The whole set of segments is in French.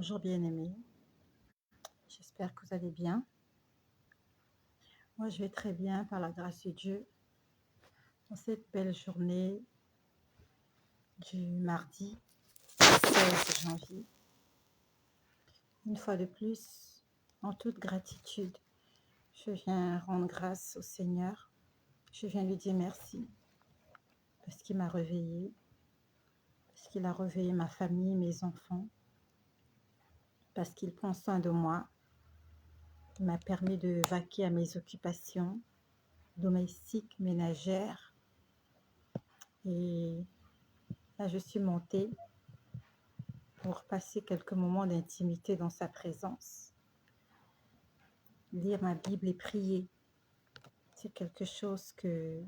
Bonjour bien-aimés, j'espère que vous allez bien. Moi je vais très bien par la grâce de Dieu dans cette belle journée du mardi 16 janvier. Une fois de plus, en toute gratitude, je viens rendre grâce au Seigneur. Je viens lui dire merci parce qu'il m'a réveillée, parce qu'il a réveillé ma famille, mes enfants, parce qu'il prend soin de moi. Il m'a permis de vaquer à mes occupations domestiques, ménagères. Et là, je suis montée pour passer quelques moments d'intimité dans sa présence. Lire ma Bible et prier, c'est quelque chose que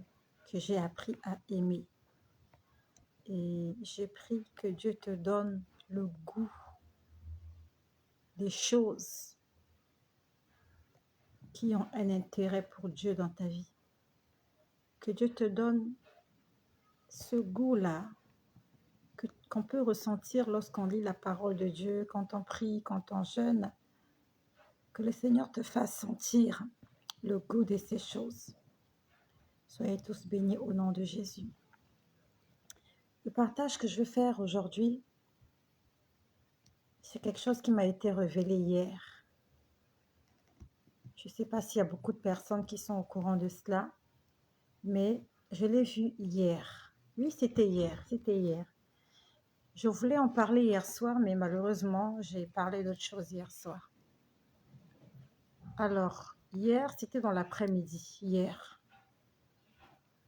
j'ai appris à aimer. Et je prie que Dieu te donne le goût des choses qui ont un intérêt pour Dieu dans ta vie. Que Dieu te donne ce goût-là qu'on peut ressentir lorsqu'on lit la parole de Dieu, quand on prie, quand on jeûne. Que le Seigneur te fasse sentir le goût de ces choses. Soyez tous bénis au nom de Jésus. Le partage que je vais faire aujourd'hui, c'est quelque chose qui m'a été révélé hier. Je ne sais pas s'il y a beaucoup de personnes qui sont au courant de cela, mais je l'ai vu hier. Oui, c'était hier. Je voulais en parler hier soir, mais malheureusement, j'ai parlé d'autre chose hier soir. Alors, hier, c'était dans l'après-midi, hier.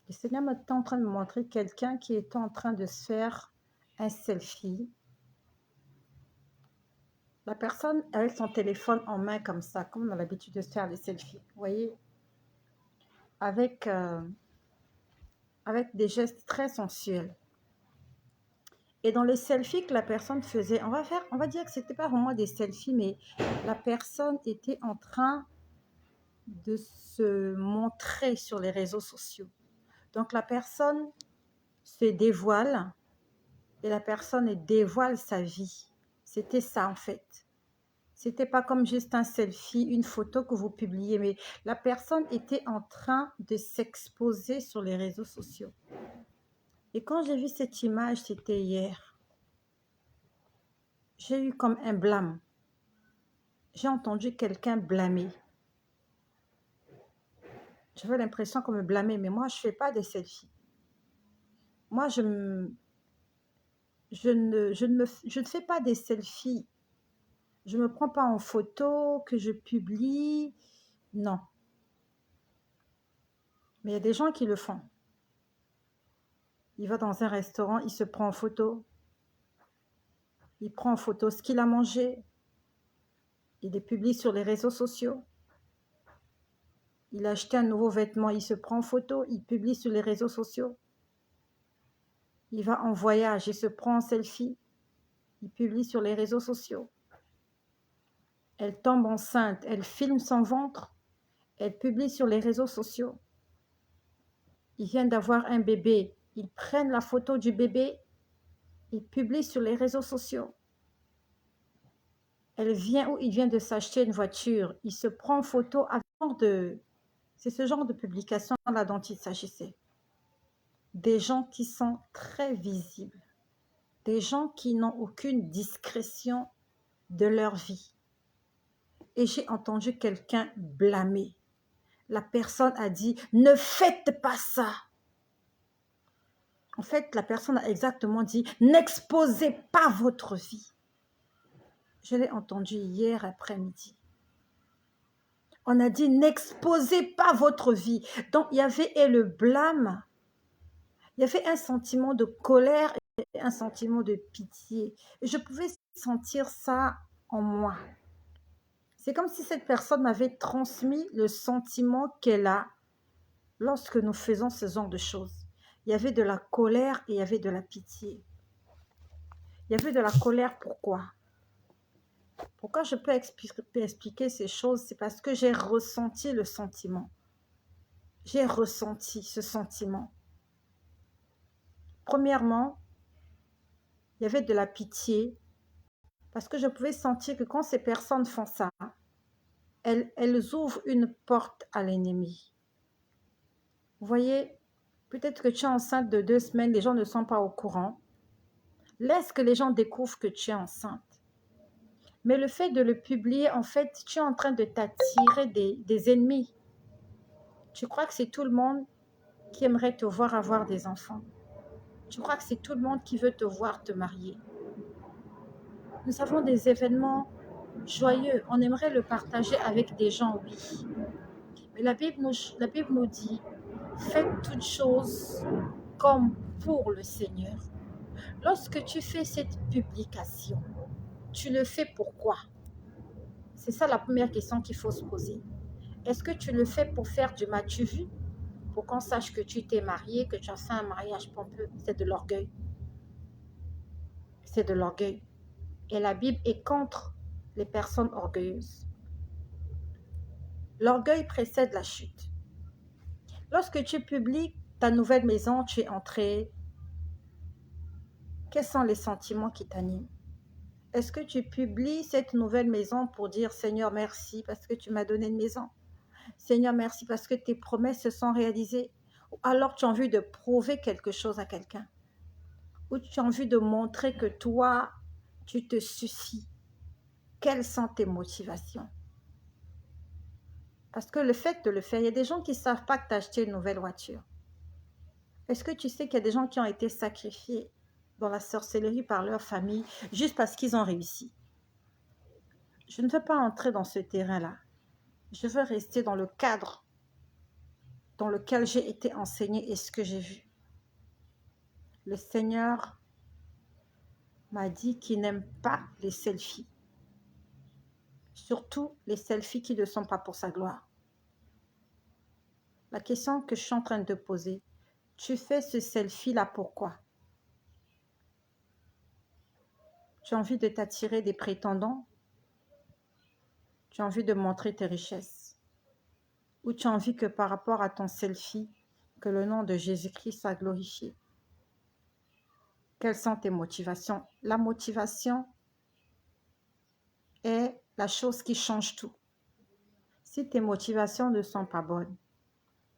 Le Seigneur était en train de me montrer quelqu'un qui était en train de se faire un selfie. La personne avec son téléphone en main comme ça, comme on a l'habitude de se faire les selfies, vous voyez, avec des gestes très sensuels. Et dans les selfies que la personne faisait, on va dire que c'était pas vraiment des selfies, mais la personne était en train de se montrer sur les réseaux sociaux. Donc la personne se dévoile et la personne dévoile sa vie. C'était ça en fait. C'était pas comme juste un selfie, une photo que vous publiez, mais la personne était en train de s'exposer sur les réseaux sociaux. Et quand j'ai vu cette image, c'était hier, j'ai eu comme un blâme. J'ai entendu quelqu'un blâmer. J'avais l'impression qu'on me blâmait, mais moi, je ne fais pas des selfies. Moi, je ne fais pas des selfies. Je ne me prends pas en photo, que je publie. Non. Mais il y a des gens qui le font. Il va dans un restaurant, il se prend en photo. Il prend en photo ce qu'il a mangé. Il les publie sur les réseaux sociaux. Il a acheté un nouveau vêtement, il se prend en photo, il publie sur les réseaux sociaux. Il va en voyage, il se prend en selfie. Il publie sur les réseaux sociaux. Elle tombe enceinte, elle filme son ventre, elle publie sur les réseaux sociaux. Ils viennent d'avoir un bébé, ils prennent la photo du bébé, ils publient sur les réseaux sociaux. Elle vient ou il vient de s'acheter une voiture, il se prend en photo. C'est ce genre de publication-là dont il s'agissait. Des gens qui sont très visibles, des gens qui n'ont aucune discrétion de leur vie. Et j'ai entendu quelqu'un blâmer. La personne a dit, ne faites pas ça. En fait, la personne a exactement dit, n'exposez pas votre vie. Je l'ai entendu hier après-midi. On a dit, n'exposez pas votre vie. Donc, il y avait le blâme. Il y avait un sentiment de colère et un sentiment de pitié. Et je pouvais sentir ça en moi. C'est comme si cette personne m'avait transmis le sentiment qu'elle a lorsque nous faisons ce genre de choses. Il y avait de la colère et il y avait de la pitié. Il y avait de la colère, pourquoi? Pourquoi je peux expliquer ces choses? C'est parce que j'ai ressenti le sentiment. J'ai ressenti ce sentiment. Premièrement, il y avait de la pitié Parce que je pouvais sentir que quand ces personnes font ça, elles ouvrent une porte à l'ennemi. Vous voyez, peut-être que tu es enceinte de 2 semaines, les gens ne sont pas au courant. Laisse que les gens découvrent que tu es enceinte. Mais le fait de le publier, en fait, tu es en train de t'attirer des ennemis. Tu crois que c'est tout le monde qui aimerait te voir avoir des enfants. Tu crois que c'est tout le monde qui veut te voir te marier. Nous avons des événements joyeux. On aimerait le partager avec des gens, oui. Mais la Bible nous dit, faites toutes choses comme pour le Seigneur. Lorsque tu fais cette publication, tu le fais pourquoi? C'est ça la première question qu'il faut se poser. Est-ce que tu le fais pour faire du m'as-tu vu? Pour qu'on sache que tu t'es marié, que tu as fait un mariage pompeux? C'est de l'orgueil. C'est de l'orgueil. Et la Bible est contre les personnes orgueilleuses. L'orgueil précède la chute. Lorsque tu publies ta nouvelle maison, tu es entré. Quels sont les sentiments qui t'animent? Est-ce que tu publies cette nouvelle maison pour dire « Seigneur, merci parce que tu m'as donné une maison. Seigneur, merci parce que tes promesses se sont réalisées. » Ou alors tu as envie de prouver quelque chose à quelqu'un. Ou tu as envie de montrer que toi, tu te suffis. Quelles sont tes motivations? Parce que le fait de le faire, il y a des gens qui ne savent pas que tu as acheté une nouvelle voiture. Est-ce que tu sais qu'il y a des gens qui ont été sacrifiés dans la sorcellerie par leur famille juste parce qu'ils ont réussi? Je ne veux pas entrer dans ce terrain-là. Je veux rester dans le cadre dans lequel j'ai été enseignée et ce que j'ai vu. Le Seigneur m'a dit qu'il n'aime pas les selfies. Surtout les selfies qui ne sont pas pour sa gloire. La question que je suis en train de poser, tu fais ce selfie-là pourquoi? Tu as envie de t'attirer des prétendants? Tu as envie de montrer tes richesses? Ou tu as envie que par rapport à ton selfie, que le nom de Jésus-Christ soit glorifié? Quelles sont tes motivations? La motivation est la chose qui change tout. Si tes motivations ne sont pas bonnes,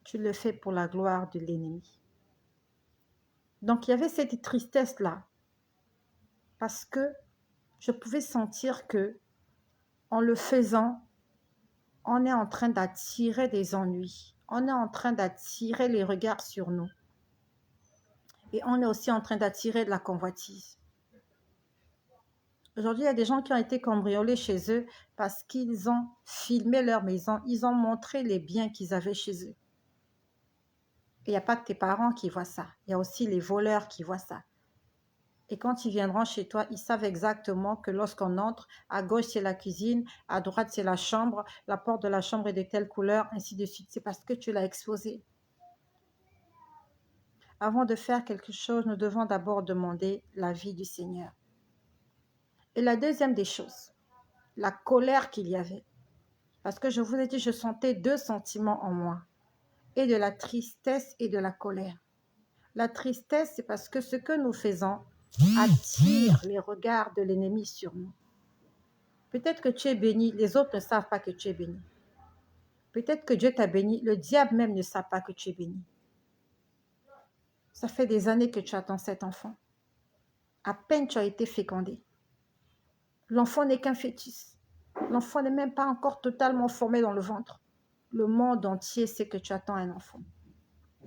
tu le fais pour la gloire de l'ennemi. Donc il y avait cette tristesse-là, parce que je pouvais sentir que en le faisant, on est en train d'attirer des ennuis. On est en train d'attirer les regards sur nous. Et on est aussi en train d'attirer de la convoitise. Aujourd'hui, il y a des gens qui ont été cambriolés chez eux parce qu'ils ont filmé leur maison. Ils ont montré les biens qu'ils avaient chez eux. Et il n'y a pas que tes parents qui voient ça. Il y a aussi les voleurs qui voient ça. Et quand ils viendront chez toi, ils savent exactement que lorsqu'on entre, à gauche c'est la cuisine, à droite c'est la chambre, la porte de la chambre est de telle couleur, ainsi de suite. C'est parce que tu l'as exposé. Avant de faire quelque chose, nous devons d'abord demander l'avis du Seigneur. Et la deuxième des choses, la colère qu'il y avait. Parce que je vous ai dit, je sentais 2 sentiments en moi. Et de la tristesse et de la colère. La tristesse, c'est parce que ce que nous faisons attire les regards de l'ennemi sur nous. Peut-être que tu es béni, les autres ne savent pas que tu es béni. Peut-être que Dieu t'a béni, le diable même ne sait pas que tu es béni. Ça fait des années que tu attends cet enfant. À peine tu as été fécondé. L'enfant n'est qu'un fœtus. L'enfant n'est même pas encore totalement formé dans le ventre. Le monde entier sait que tu attends un enfant.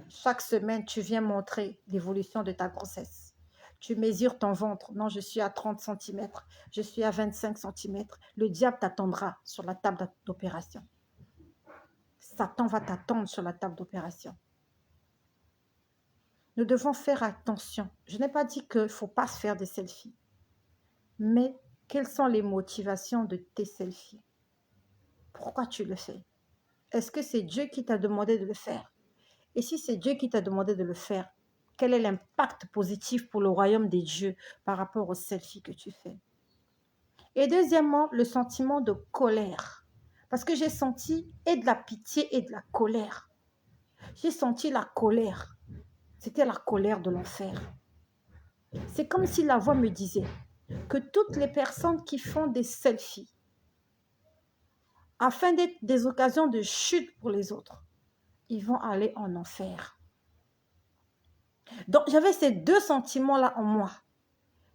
Chaque semaine, tu viens montrer l'évolution de ta grossesse. Tu mesures ton ventre. Non, je suis à 30 cm. Je suis à 25 cm. Le diable t'attendra sur la table d'opération. Satan va t'attendre sur la table d'opération. Nous devons faire attention. Je n'ai pas dit qu'il ne faut pas se faire des selfies. Mais quelles sont les motivations de tes selfies? Pourquoi tu le fais? Est-ce que c'est Dieu qui t'a demandé de le faire? Et si c'est Dieu qui t'a demandé de le faire, quel est l'impact positif pour le royaume des dieux par rapport aux selfies que tu fais? Et deuxièmement, le sentiment de colère. Parce que j'ai senti et de la pitié et de la colère. J'ai senti la colère. C'était la colère de l'enfer. C'est comme si la voix me disait, que toutes les personnes qui font des selfies, afin d'être des occasions de chute pour les autres, ils vont aller en enfer. Donc, j'avais ces deux sentiments-là en moi.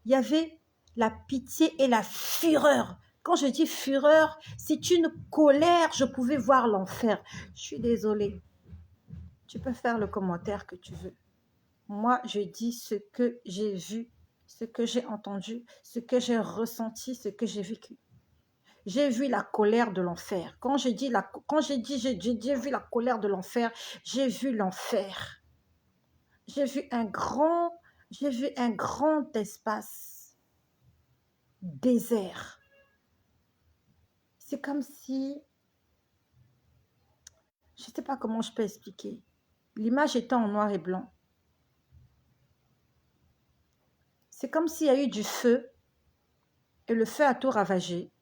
Il y avait la pitié et la fureur. Quand je dis fureur, c'est une colère, je pouvais voir l'enfer. Je suis désolée. Tu peux faire le commentaire que tu veux. Moi, je dis ce que j'ai vu, ce que j'ai entendu, ce que j'ai ressenti, ce que j'ai vécu. J'ai vu la colère de l'enfer. Quand j'ai vu la colère de l'enfer, j'ai vu l'enfer. J'ai vu un grand espace désert. C'est comme si, je ne sais pas comment je peux expliquer. L'image était en noir et blanc. C'est comme s'il y a eu du feu et le feu a tout ravagé.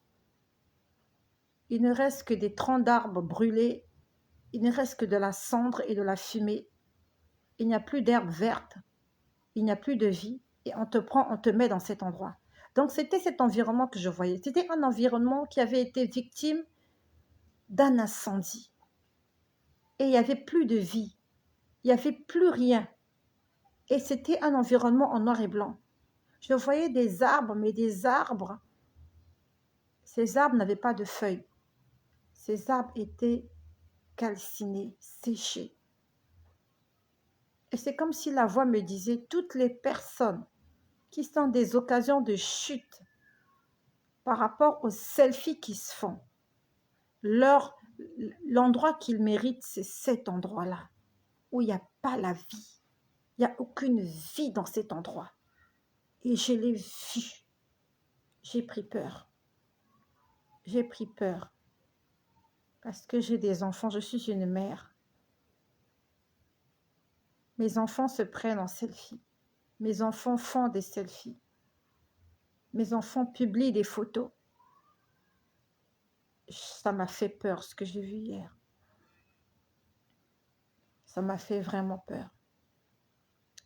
Il ne reste que des troncs d'arbres brûlés. Il ne reste que de la cendre et de la fumée. Il n'y a plus d'herbe verte. Il n'y a plus de vie. Et on te met dans cet endroit. Donc, c'était cet environnement que je voyais. C'était un environnement qui avait été victime d'un incendie. Et il n'y avait plus de vie. Il n'y avait plus rien. Et c'était un environnement en noir et blanc. Je voyais des arbres, mais des arbres. Ces arbres n'avaient pas de feuilles. Ces arbres étaient calcinés, séchés. Et c'est comme si la voix me disait, toutes les personnes qui sont des occasions de chute par rapport aux selfies qui se font, l'endroit qu'ils méritent, c'est cet endroit-là, où il n'y a pas la vie. Il n'y a aucune vie dans cet endroit. Et je l'ai vu. J'ai pris peur. J'ai pris peur. Parce que j'ai des enfants, je suis une mère. Mes enfants se prennent en selfie. Mes enfants font des selfies. Mes enfants publient des photos. Ça m'a fait peur, ce que j'ai vu hier. Ça m'a fait vraiment peur.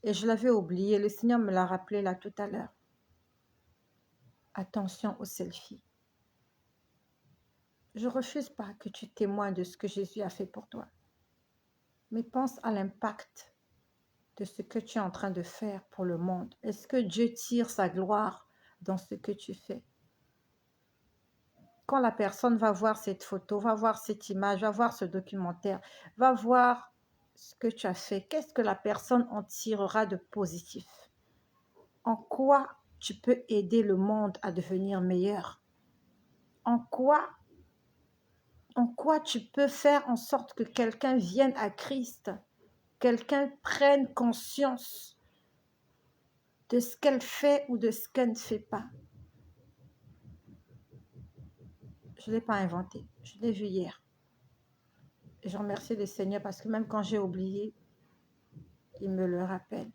Et je l'avais oublié, le Seigneur me l'a rappelé là tout à l'heure. Attention aux selfies. Je ne refuse pas que tu témoignes de ce que Jésus a fait pour toi. Mais pense à l'impact de ce que tu es en train de faire pour le monde. Est-ce que Dieu tire sa gloire dans ce que tu fais? Quand la personne va voir cette photo, va voir cette image, va voir ce documentaire, va voir ce que tu as fait, qu'est-ce que la personne en tirera de positif? En quoi tu peux aider le monde à devenir meilleur? En quoi tu peux faire en sorte que quelqu'un vienne à Christ, quelqu'un prenne conscience de ce qu'elle fait ou de ce qu'elle ne fait pas? Je ne l'ai pas inventé, je l'ai vu hier. Et je remercie le Seigneur parce que même quand j'ai oublié, il me le rappelle.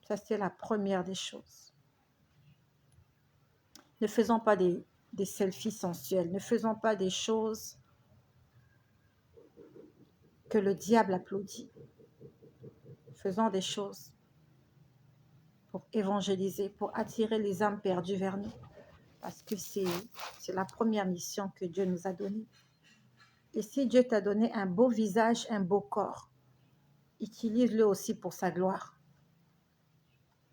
Ça, c'est la première des choses. Ne faisons pas des selfies sensuels. Ne faisons pas des choses que le diable applaudit. Faisons des choses pour évangéliser, pour attirer les âmes perdues vers nous. Parce que c'est la première mission que Dieu nous a donnée. Et si Dieu t'a donné un beau visage, un beau corps, utilise-le aussi pour sa gloire.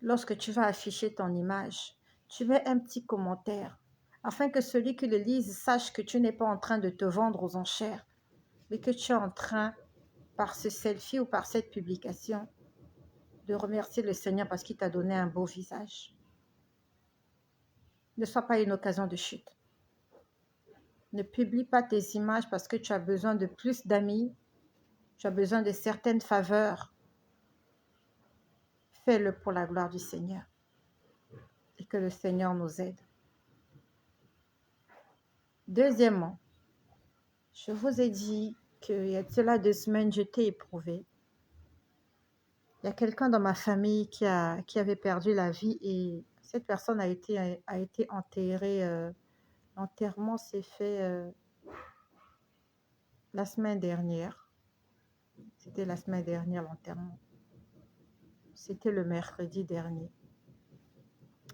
Lorsque tu vas afficher ton image, tu mets un petit commentaire afin que celui qui le lise sache que tu n'es pas en train de te vendre aux enchères, mais que tu es en train, par ce selfie ou par cette publication, de remercier le Seigneur parce qu'il t'a donné un beau visage. Ne sois pas une occasion de chute. Ne publie pas tes images parce que tu as besoin de plus d'amis, tu as besoin de certaines faveurs. Fais-le pour la gloire du Seigneur et que le Seigneur nous aide. Deuxièmement, je vous ai dit qu'il y a de cela 2 semaines, j'étais éprouvée. Il y a quelqu'un dans ma famille qui avait perdu la vie et cette personne a été enterrée. L'enterrement s'est fait la semaine dernière. C'était la semaine dernière l'enterrement. C'était le mercredi dernier.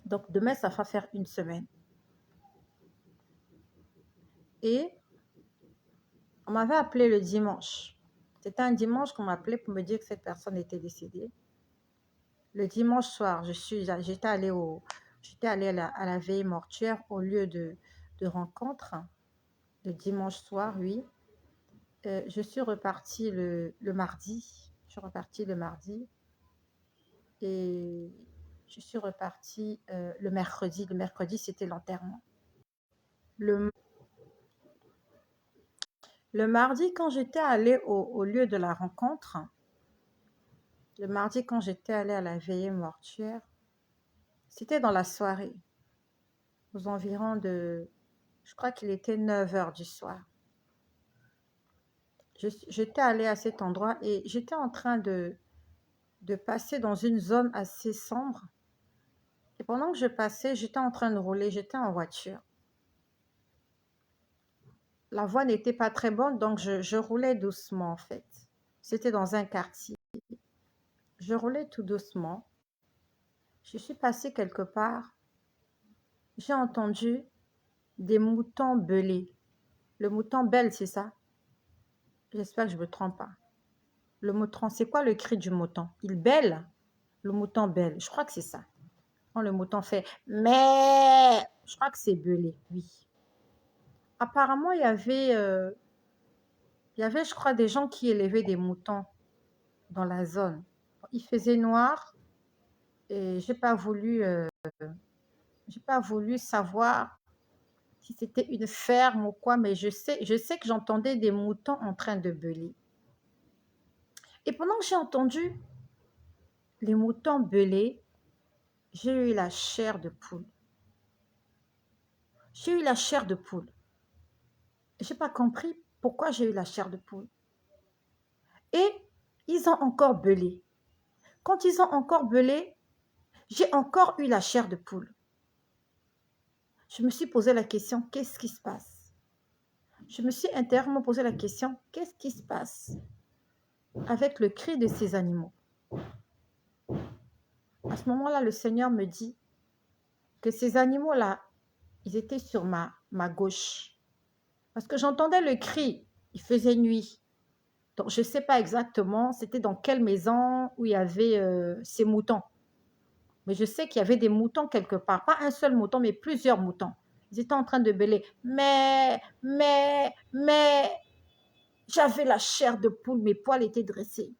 Donc, demain, ça va faire une semaine. Et on m'avait appelé le dimanche. C'était un dimanche qu'on m'appelait pour me dire que cette personne était décédée. Le dimanche soir, j'étais allée à la veille mortuaire au lieu de rencontre. Le dimanche soir, oui. Je suis repartie le mardi. Je suis repartie le mardi. Et je suis repartie le mercredi. Le mercredi, c'était l'enterrement. Le mardi, quand j'étais allée au lieu de la rencontre, le mardi, quand j'étais allée à la veillée mortuaire, c'était dans la soirée, aux environs de, je crois qu'il était 9 h du soir. J'étais allée à cet endroit et j'étais en train de passer dans une zone assez sombre. Et pendant que je passais, j'étais en train de rouler, j'étais en voiture. La voie n'était pas très bonne, donc je roulais doucement en fait. C'était dans un quartier. Je roulais tout doucement. Je suis passée quelque part. J'ai entendu des moutons bêler. Le mouton bêle, c'est ça? J'espère que je ne me trompe pas. Le mouton, c'est quoi le cri du mouton? Il bêle? Le mouton bêle. Je crois que c'est ça. Quand le mouton fait mais, je crois que c'est bêler, oui. Apparemment, il y avait, je crois, des gens qui élevaient des moutons dans la zone. Il faisait noir et j'ai pas voulu savoir si c'était une ferme ou quoi, mais je sais que j'entendais des moutons en train de bêler. Et pendant que j'ai entendu les moutons bêler, j'ai eu la chair de poule. J'ai eu la chair de poule. Je n'ai pas compris pourquoi j'ai eu la chair de poule. Et ils ont encore bêlé. Quand ils ont encore bêlé, j'ai encore eu la chair de poule. Je me suis posé la question, qu'est-ce qui se passe? Je me suis intérieurement posé la question, qu'est-ce qui se passe avec le cri de ces animaux? À ce moment-là, le Seigneur me dit que ces animaux-là, ils étaient sur ma gauche. Parce que j'entendais le cri, il faisait nuit. Donc, je ne sais pas exactement, c'était dans quelle maison où il y avait ces moutons. Mais je sais qu'il y avait des moutons quelque part. Pas un seul mouton, mais plusieurs moutons. Ils étaient en train de bêler. Mais, j'avais la chair de poule, mes poils étaient dressés.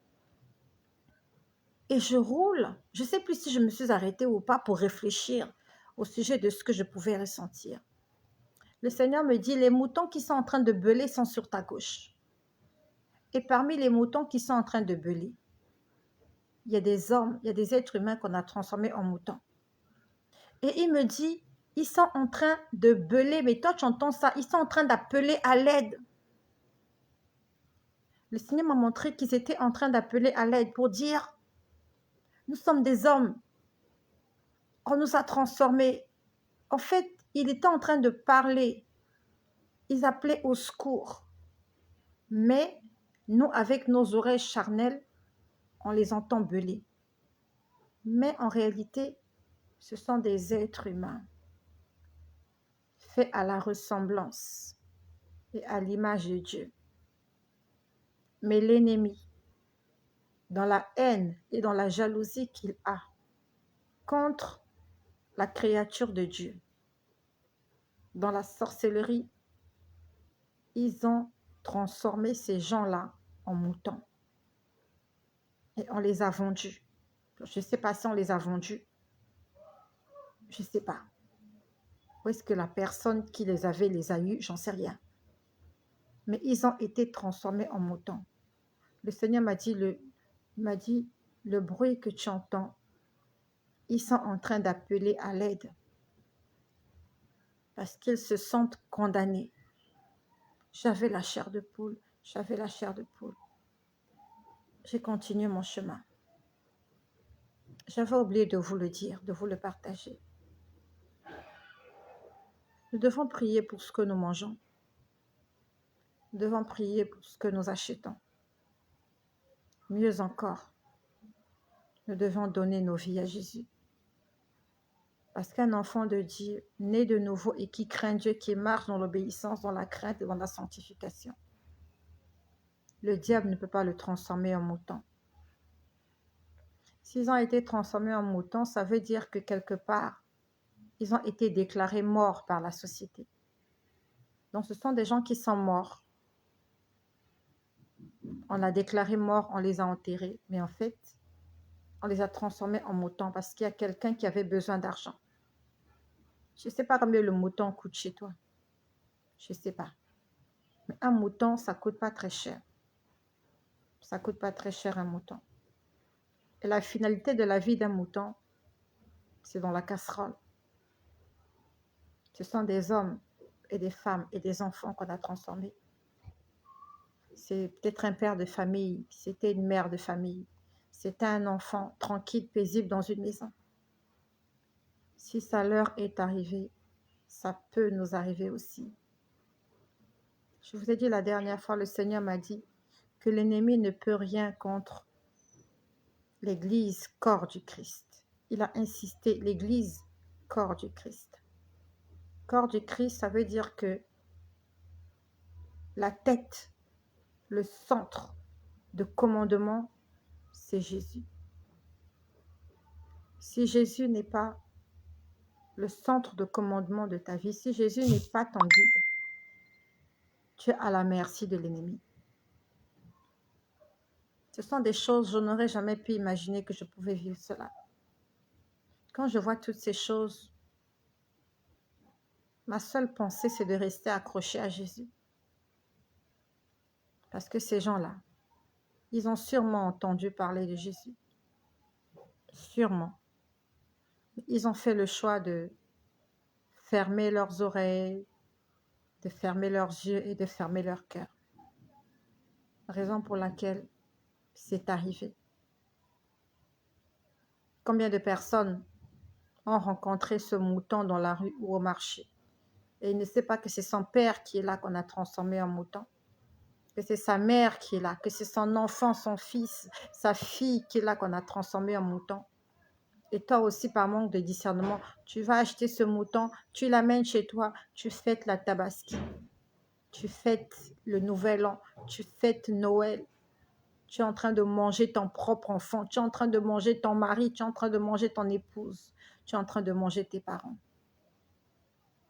Et je roule. Je ne sais plus si je me suis arrêtée ou pas pour réfléchir au sujet de ce que je pouvais ressentir. Le Seigneur me dit, les moutons qui sont en train de bêler sont sur ta gauche. Et parmi les moutons qui sont en train de bêler, il y a des hommes, il y a des êtres humains qu'on a transformés en moutons. Et il me dit, ils sont en train de bêler, mais toi tu entends ça, ils sont en train d'appeler à l'aide. Le Seigneur m'a montré qu'ils étaient en train d'appeler à l'aide pour dire, nous sommes des hommes, on nous a transformés. En fait, il était en train de parler, ils appelaient au secours. Mais nous, avec nos oreilles charnelles, on les entend bêler. Mais en réalité, ce sont des êtres humains, faits à la ressemblance et à l'image de Dieu. Mais l'ennemi, dans la haine et dans la jalousie qu'il a contre la créature de Dieu, dans la sorcellerie, ils ont transformé ces gens-là en moutons. Et on les a vendus. Je ne sais pas si on les a vendus. Je ne sais pas. Où est-ce que la personne qui les avait les a eus? J'en sais rien. Mais ils ont été transformés en moutons. Le Seigneur m'a dit, le bruit que tu entends, ils sont en train d'appeler à l'aide parce qu'ils se sentent condamnés. J'avais la chair de poule, j'avais la chair de poule. J'ai continué mon chemin. J'avais oublié de vous le dire, de vous le partager. Nous devons prier pour ce que nous mangeons. Nous devons prier pour ce que nous achetons. Mieux encore, nous devons donner nos vies à Jésus. Parce qu'un enfant de Dieu, né de nouveau et qui craint Dieu, qui marche dans l'obéissance, dans la crainte et dans la sanctification, le diable ne peut pas le transformer en mouton. S'ils ont été transformés en moutons, ça veut dire que quelque part, ils ont été déclarés morts par la société. Donc ce sont des gens qui sont morts. On a déclaré morts, on les a enterrés, mais en fait, on les a transformés en moutons parce qu'il y a quelqu'un qui avait besoin d'argent. Je ne sais pas combien le mouton coûte chez toi. Je ne sais pas. Mais un mouton, ça ne coûte pas très cher. Ça ne coûte pas très cher un mouton. Et la finalité de la vie d'un mouton, c'est dans la casserole. Ce sont des hommes et des femmes et des enfants qu'on a transformés. C'est peut-être un père de famille, c'était une mère de famille, c'était un enfant tranquille, paisible dans une maison. Si ça leur est arrivé, ça peut nous arriver aussi. Je vous ai dit la dernière fois, le Seigneur m'a dit que l'ennemi ne peut rien contre l'Église, corps du Christ. Il a insisté, l'Église, corps du Christ. Corps du Christ, ça veut dire que la tête, le centre de commandement, c'est Jésus. Si Jésus n'est pas le centre de commandement de ta vie, si Jésus n'est pas ton guide, tu es à la merci de l'ennemi. Ce sont des choses, je n'aurais jamais pu imaginer que je pouvais vivre cela. Quand je vois toutes ces choses, ma seule pensée, c'est de rester accrochée à Jésus. Parce que ces gens-là, ils ont sûrement entendu parler de Jésus. Sûrement. Ils ont fait le choix de fermer leurs oreilles, de fermer leurs yeux et de fermer leur cœur. Raison pour laquelle c'est arrivé. Combien de personnes ont rencontré ce mouton dans la rue ou au marché et il ne sait pas que c'est son père qui est là qu'on a transformé en mouton, que c'est sa mère qui est là, que c'est son enfant, son fils, sa fille qui est là qu'on a transformé en mouton. Et toi aussi, par manque de discernement, tu vas acheter ce mouton, tu l'amènes chez toi, tu fêtes la Tabaski, tu fêtes le Nouvel An, tu fêtes Noël. Tu es en train de manger ton propre enfant, tu es en train de manger ton mari, tu es en train de manger ton épouse, tu es en train de manger tes parents.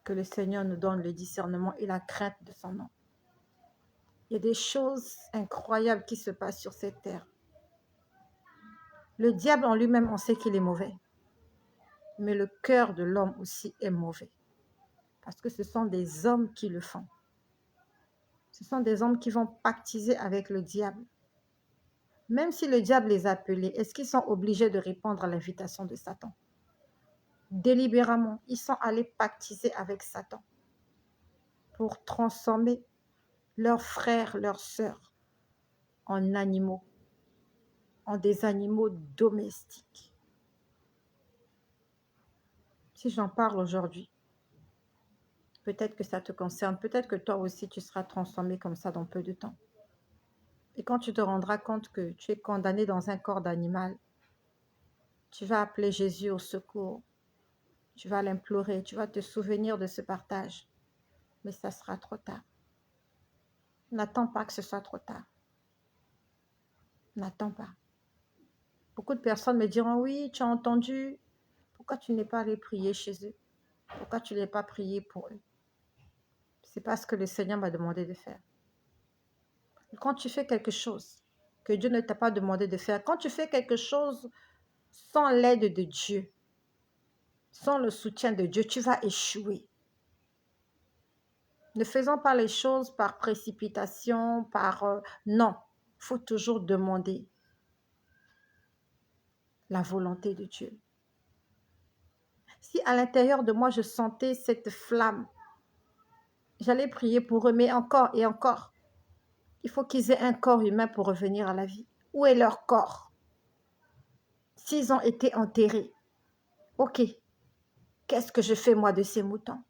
Que le Seigneur nous donne le discernement et la crainte de son nom. Il y a des choses incroyables qui se passent sur cette terre. Le diable en lui-même, on sait qu'il est mauvais. Mais le cœur de l'homme aussi est mauvais. Parce que ce sont des hommes qui le font. Ce sont des hommes qui vont pactiser avec le diable. Même si le diable les a appelés, est-ce qu'ils sont obligés de répondre à l'invitation de Satan? Délibérément, ils sont allés pactiser avec Satan pour transformer leurs frères, leurs sœurs en animaux, en des animaux domestiques. Si j'en parle aujourd'hui, peut-être que ça te concerne, peut-être que toi aussi tu seras transformé comme ça dans peu de temps. Et quand tu te rendras compte que tu es condamné dans un corps d'animal, tu vas appeler Jésus au secours, tu vas l'implorer, tu vas te souvenir de ce partage. Mais ça sera trop tard. N'attends pas que ce soit trop tard. N'attends pas. Beaucoup de personnes me diront, oui, tu as entendu, pourquoi tu n'es pas allé prier chez eux? Pourquoi tu n'es pas prié pour eux? C'est pas ce que le Seigneur m'a demandé de faire. Quand tu fais quelque chose que Dieu ne t'a pas demandé de faire, quand tu fais quelque chose sans l'aide de Dieu, sans le soutien de Dieu, tu vas échouer. Ne faisons pas les choses par précipitation, non, il faut toujours demander la volonté de Dieu. Si à l'intérieur de moi, je sentais cette flamme, j'allais prier pour eux, mais encore et encore. Il faut qu'ils aient un corps humain pour revenir à la vie. Où est leur corps? S'ils ont été enterrés, ok, qu'est-ce que je fais moi de ces moutons?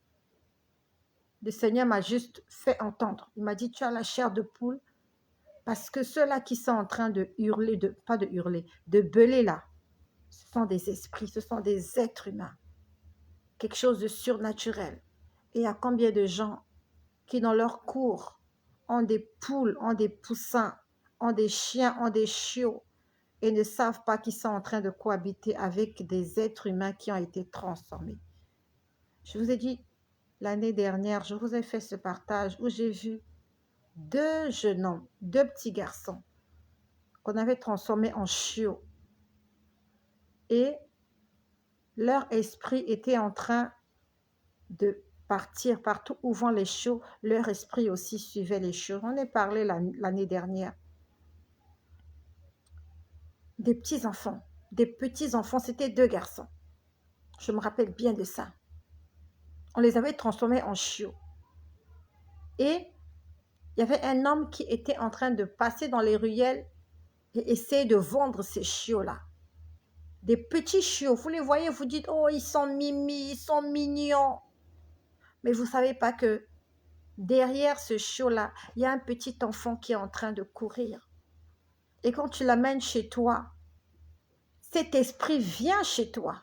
Le Seigneur m'a juste fait entendre. Il m'a dit, tu as la chair de poule, parce que ceux-là qui sont en train de hurler, de beuler là, ce sont des esprits, ce sont des êtres humains. quelque chose de surnaturel. Et il y a combien de gens qui dans leur cour ont des poules, ont des poussins, ont des chiens, ont des chiots et ne savent pas qu'ils sont en train de cohabiter avec des êtres humains qui ont été transformés. Je vous ai dit, l'année dernière, je vous ai fait ce partage où j'ai vu 2 jeunes hommes, 2 petits garçons qu'on avait transformés en chiots. Et leur esprit était en train de partir partout où vont les chiots. Leur esprit aussi suivait les chiots. On en a parlé l'année dernière. Des petits-enfants, c'était 2 garçons. Je me rappelle bien de ça. On les avait transformés en chiots. Et il y avait un homme qui était en train de passer dans les ruelles et essayer de vendre ces chiots-là. Des petits chiots, vous les voyez, vous dites, oh, ils sont mimi, ils sont mignons. Mais vous ne savez pas que derrière ce chiot-là, il y a un petit enfant qui est en train de courir. Et quand tu l'amènes chez toi, cet esprit vient chez toi.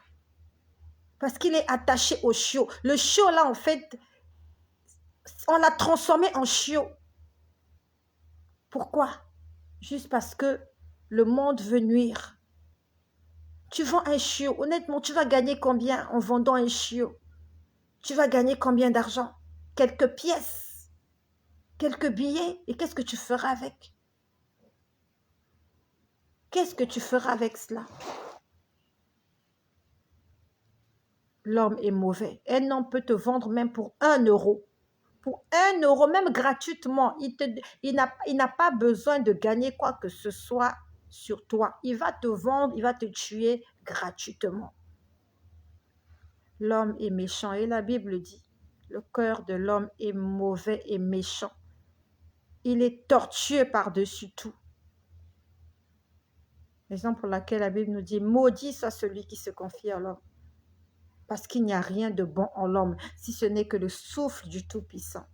Parce qu'il est attaché au chiot. Le chiot-là, en fait, on l'a transformé en chiot. Pourquoi? Juste parce que le monde veut nuire. Tu vends un chiot, honnêtement, tu vas gagner combien en vendant un chiot? Tu vas gagner combien d'argent? Quelques pièces, quelques billets, et qu'est-ce que tu feras avec? Qu'est-ce que tu feras avec cela? L'homme est mauvais. Un homme peut te vendre même pour 1 euro. Pour 1 euro, même gratuitement. Il n'a pas besoin de gagner quoi que ce soit sur toi. Il va te vendre, il va te tuer gratuitement. L'homme est méchant et la Bible dit, le cœur de l'homme est mauvais et méchant. Il est tortueux par-dessus tout. Raison pour laquelle la Bible nous dit, maudit soit celui qui se confie à l'homme. Parce qu'il n'y a rien de bon en l'homme, si ce n'est que le souffle du Tout-Puissant.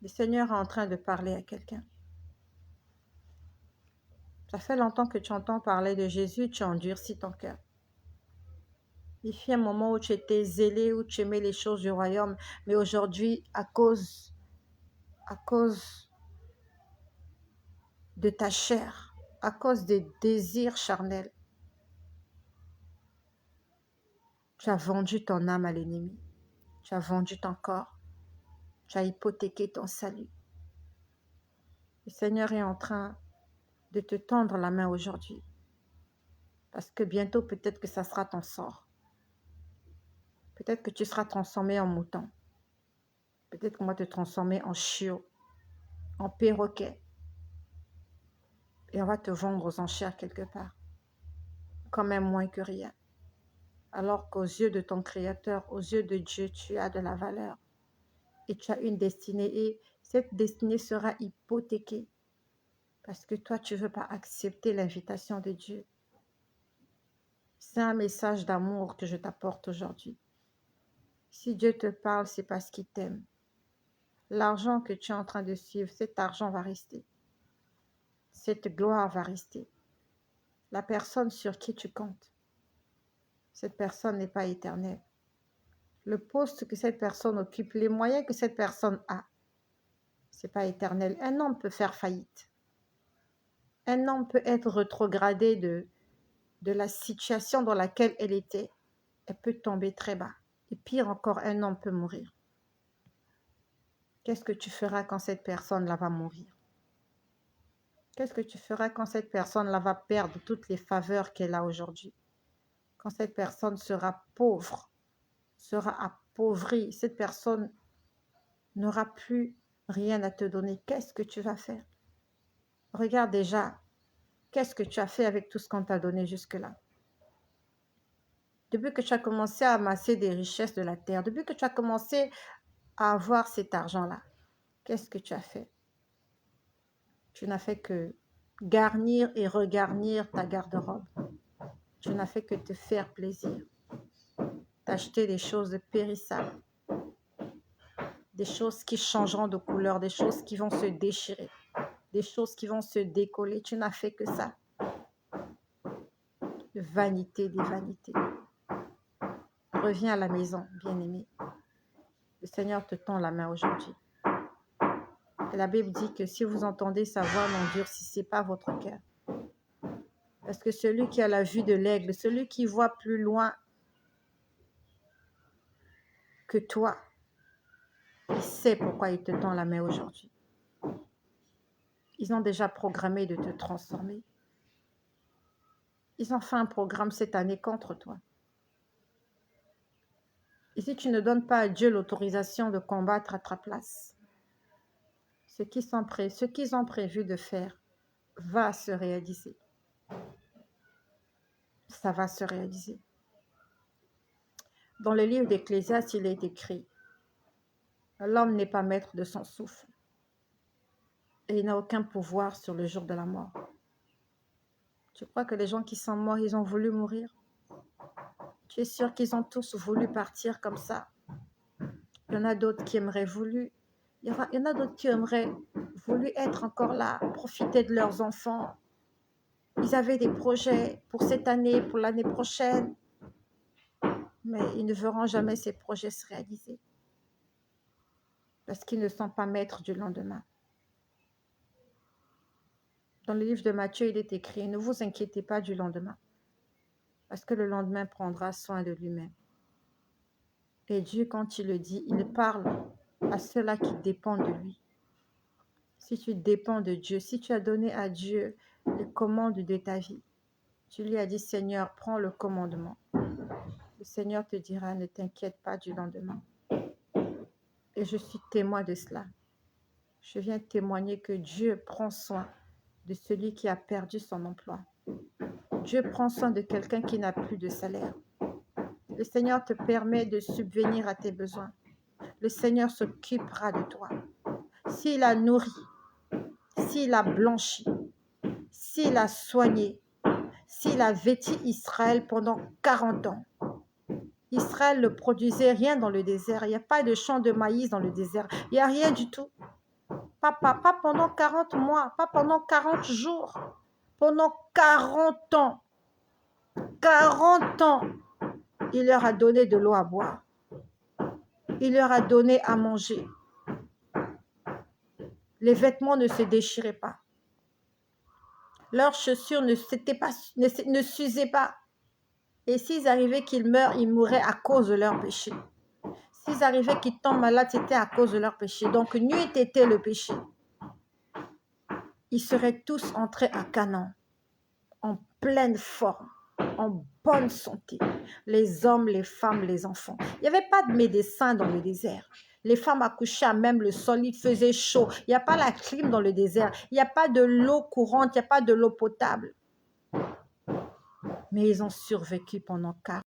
Le Seigneur est en train de parler à quelqu'un. Ça fait longtemps que tu entends parler de Jésus, tu endurcis ton cœur. Il fut un moment où tu étais zélé, où tu aimais les choses du royaume, mais aujourd'hui, à cause de ta chair, à cause des désirs charnels, tu as vendu ton âme à l'ennemi, tu as vendu ton corps, tu as hypothéqué ton salut. Le Seigneur est en train de te tendre la main aujourd'hui, parce que bientôt peut-être que ça sera ton sort. Peut-être que tu seras transformé en mouton. Peut-être qu'on va te transformer en chiot, en perroquet. Et on va te vendre aux enchères quelque part, quand même moins que rien. Alors qu'aux yeux de ton Créateur, aux yeux de Dieu, tu as de la valeur. Et tu as une destinée. Et cette destinée sera hypothéquée. Parce que toi, tu ne veux pas accepter l'invitation de Dieu. C'est un message d'amour que je t'apporte aujourd'hui. Si Dieu te parle, c'est parce qu'il t'aime. L'argent que tu es en train de suivre, cet argent va rester. Cette gloire va rester. La personne sur qui tu comptes, cette personne n'est pas éternelle. Le poste que cette personne occupe, les moyens que cette personne a, ce n'est pas éternel. Un homme peut faire faillite. Un homme peut être rétrogradé de la situation dans laquelle elle était. Elle peut tomber très bas. Et pire encore, un homme peut mourir. Qu'est-ce que tu feras quand cette personne-là va mourir? Qu'est-ce que tu feras quand cette personne-là va perdre toutes les faveurs qu'elle a aujourd'hui? Quand cette personne sera pauvre, sera appauvrie, cette personne n'aura plus rien à te donner. Qu'est-ce que tu vas faire? Regarde déjà, qu'est-ce que tu as fait avec tout ce qu'on t'a donné jusque-là? Depuis que tu as commencé à amasser des richesses de la terre, depuis que tu as commencé à avoir cet argent-là, qu'est-ce que tu as fait? Tu n'as fait que garnir et regarnir ta garde-robe. Tu n'as fait que te faire plaisir. T'acheter des choses périssables. Des choses qui changeront de couleur, des choses qui vont se déchirer, des choses qui vont se décoller. Tu n'as fait que ça. Vanité des vanités. reviens à la maison, bien-aimé. Le Seigneur te tend la main aujourd'hui. Et la Bible dit que si vous entendez sa voix, n'endurcissez pas votre cœur. Parce que celui qui a la vue de l'aigle, celui qui voit plus loin que toi, il sait pourquoi il te tend la main aujourd'hui. Ils ont déjà programmé de te transformer. Ils ont fait un programme cette année contre toi. Et si tu ne donnes pas à Dieu l'autorisation de combattre à ta place, ce qu'ils ont prévu de faire va se réaliser. Ça va se réaliser. Dans le livre d'Ecclésiaste, il est écrit « L'homme n'est pas maître de son souffle et il n'a aucun pouvoir sur le jour de la mort. » Tu crois que les gens qui sont morts, ils ont voulu mourir? Tu es sûr qu'ils ont tous voulu partir comme ça? Il y en a d'autres qui aimeraient il y en a d'autres qui aimeraient voulu être encore là, profiter de leurs enfants. Ils avaient des projets pour cette année, pour l'année prochaine, mais ils ne verront jamais ces projets se réaliser parce qu'ils ne sont pas maîtres du lendemain. Dans le livre de Matthieu, il est écrit « Ne vous inquiétez pas du lendemain, parce que le lendemain prendra soin de lui-même. » Et Dieu, quand il le dit, il parle à ceux-là qui dépendent de lui. Si tu dépends de Dieu, si tu as donné à Dieu les commandes de ta vie, tu lui as dit « Seigneur, prends le commandement. » Le Seigneur te dira « Ne t'inquiète pas du lendemain. » Et je suis témoin de cela. Je viens témoigner que Dieu prend soin de celui qui a perdu son emploi. Dieu prend soin de quelqu'un qui n'a plus de salaire. Le Seigneur te permet de subvenir à tes besoins. Le Seigneur s'occupera de toi. S'il a nourri, s'il a blanchi, s'il a soigné, s'il a vêtu Israël pendant 40 ans. Israël ne produisait rien dans le désert. Il n'y a pas de champ de maïs dans le désert. Il n'y a rien du tout. Pas pendant 40 mois, pas pendant 40 jours. Pendant 40 ans. 40 ans, il leur a donné de l'eau à boire. Il leur a donné à manger. Les vêtements ne se déchiraient pas. Leurs chaussures ne s'usaient pas. Et s'ils arrivaient qu'ils meurent, ils mouraient à cause de leur péché. S'ils arrivaient qu'ils tombent malades, c'était à cause de leur péché. Donc, n'eût été le péché. Ils seraient tous entrés à Canaan, en pleine forme, en bonne santé. Les hommes, les femmes, les enfants. Il n'y avait pas de médecin dans le désert. Les femmes accouchaient à même le sol, il faisait chaud. Il n'y a pas la clim dans le désert. Il n'y a pas de l'eau courante, il n'y a pas de l'eau potable. Mais ils ont survécu pendant